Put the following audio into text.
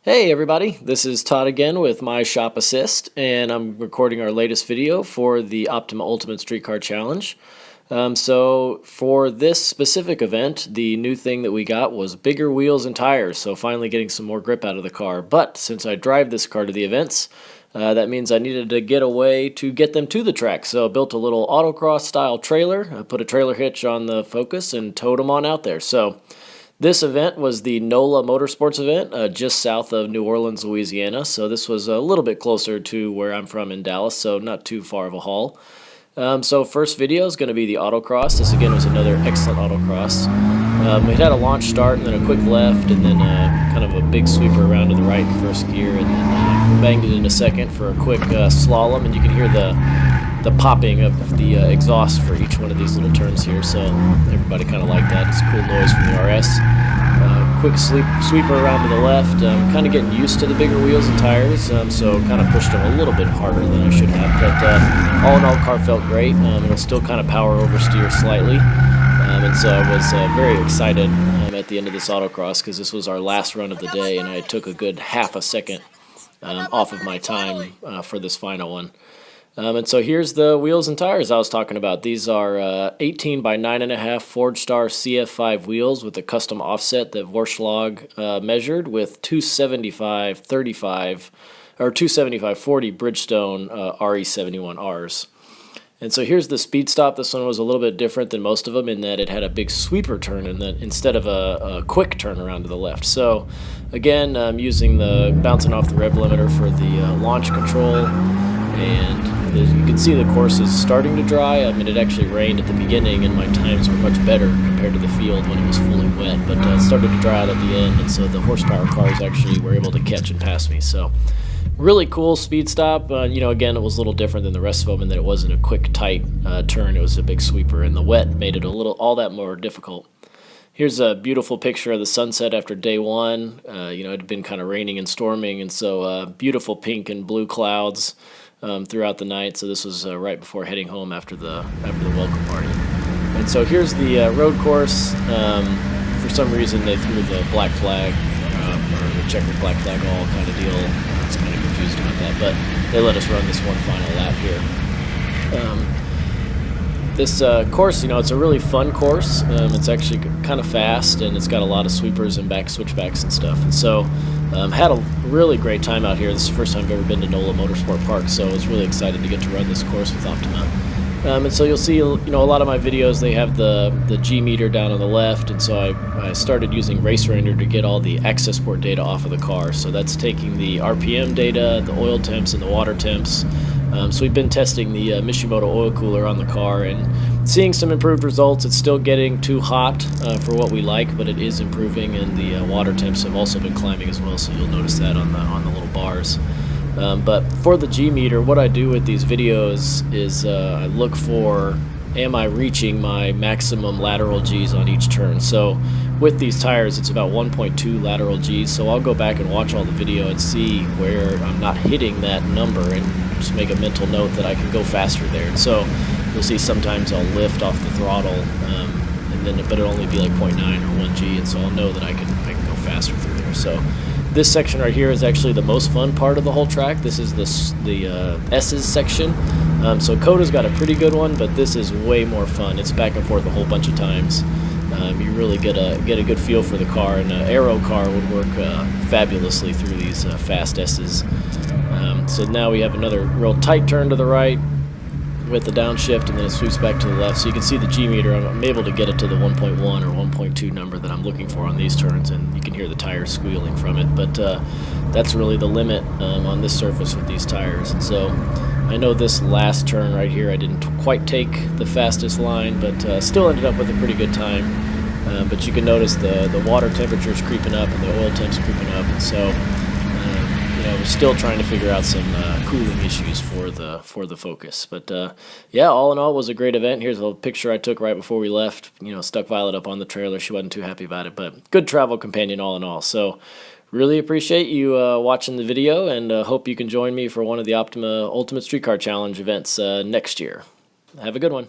Hey everybody, this is Todd again with my Shop Assist, and I'm recording our latest video for the Optima Ultimate Streetcar Challenge. So for this specific event, the new thing that we got was bigger wheels and tires, so finally getting some more grip out of the car. But since I drive this car to the events, that means I needed to get a way to get them to the track. So I built a little autocross style trailer, I put a trailer hitch on the Focus and towed them on out there. So this event was the NOLA Motorsports event just south of New Orleans, Louisiana. So this was a little bit closer to where I'm from in Dallas, so not too far of a haul. So first video is going to be the autocross. This again was another excellent autocross. It had a launch start and then a quick left and then kind of a big sweeper around to the right in first gear and then banged it in a second for a quick slalom, and you can hear the popping of the exhaust for each one of these little turns here, so everybody kind of liked that. It's a cool noise from the RS. Quick sweeper around to the left, kind of getting used to the bigger wheels and tires, so kind of pushed them a little bit harder than I should have, but all in all, car felt great. It'll still kind of power oversteer slightly, and so I was very excited at the end of this autocross because this was our last run of the day, and I took a good half a second off of my time for this final one. And so here's the wheels and tires I was talking about. These are 18 by 9.5 Forge Star CF5 wheels with a custom offset that Vorschlag measured with 275/35 or 275/40 Bridgestone RE71Rs. And so here's the speed stop. This one was a little bit different than most of them in that it had a big sweeper turn instead of a quick turn around to the left. So again, I'm using the bouncing off the rev limiter for the launch control, and as you can see, the course is starting to dry. I mean, it actually rained at the beginning, and my times were much better compared to the field when it was fully wet. But it started to dry out at the end, and so the horsepower cars actually were able to catch and pass me. So really cool speed stop. Again, it was a little different than the rest of them in that it wasn't a quick, tight turn. It was a big sweeper, and the wet made it all that more difficult. Here's a beautiful picture of the sunset after day one. It had been kind of raining and storming, and so beautiful pink and blue clouds throughout the night. So this was right before heading home after the welcome party. And so here's the road course. For some reason they threw the black flag or the checkered black flag all kind of deal. I was kind of confused about that, but they let us run this one final lap here. This course, it's a really fun course. It's actually kind of fast, and it's got a lot of sweepers and back switchbacks and stuff. And so had a really great time out here. This is the first time I've ever been to NOLA Motorsport Park, so I was really excited to get to run this course with Optima. And so you'll see, a lot of my videos, they have the G meter down on the left, and so I started using RaceRender to get all the access port data off of the car. So that's taking the RPM data, the oil temps, and the water temps. So we've been testing the Mishimoto oil cooler on the car and seeing some improved results. It's still getting too hot for what we like, but it is improving, and the water temps have also been climbing as well, so you'll notice that on the little bars. But for the G meter, what I do with these videos is I look for, am I reaching my maximum lateral Gs on each turn? So with these tires, it's about 1.2 lateral Gs, so I'll go back and watch all the video and see where I'm not hitting that number and just make a mental note that I can go faster there. And so you'll see sometimes I'll lift off the throttle, but it'll only be like 0.9 or 1 G, and so I'll know that I can go faster through there. So this section right here is actually the most fun part of the whole track. This is the S's section. So Coda's got a pretty good one, but this is way more fun. It's back and forth a whole bunch of times. You really get a good feel for the car, and an aero car would work fabulously through these fast S's. So now we have another real tight turn to the right with the downshift, and then it sweeps back to the left. So you can see the G meter. I'm able to get it to the 1.1 or 1.2 number that I'm looking for on these turns, and you can hear the tires squealing from it. But that's really the limit on this surface with these tires. And so I know this last turn right here, I didn't quite take the fastest line, but still ended up with a pretty good time. But you can notice the water temperature is creeping up and the oil temps creeping up, and so we're still trying to figure out some cooling issues for the Focus. But yeah, all in all, it was a great event. Here's a picture I took right before we left. Stuck Violet up on the trailer. She wasn't too happy about it, but good travel companion all in all. So really appreciate you watching the video, and hope you can join me for one of the Optima Ultimate Streetcar Challenge events next year. Have a good one.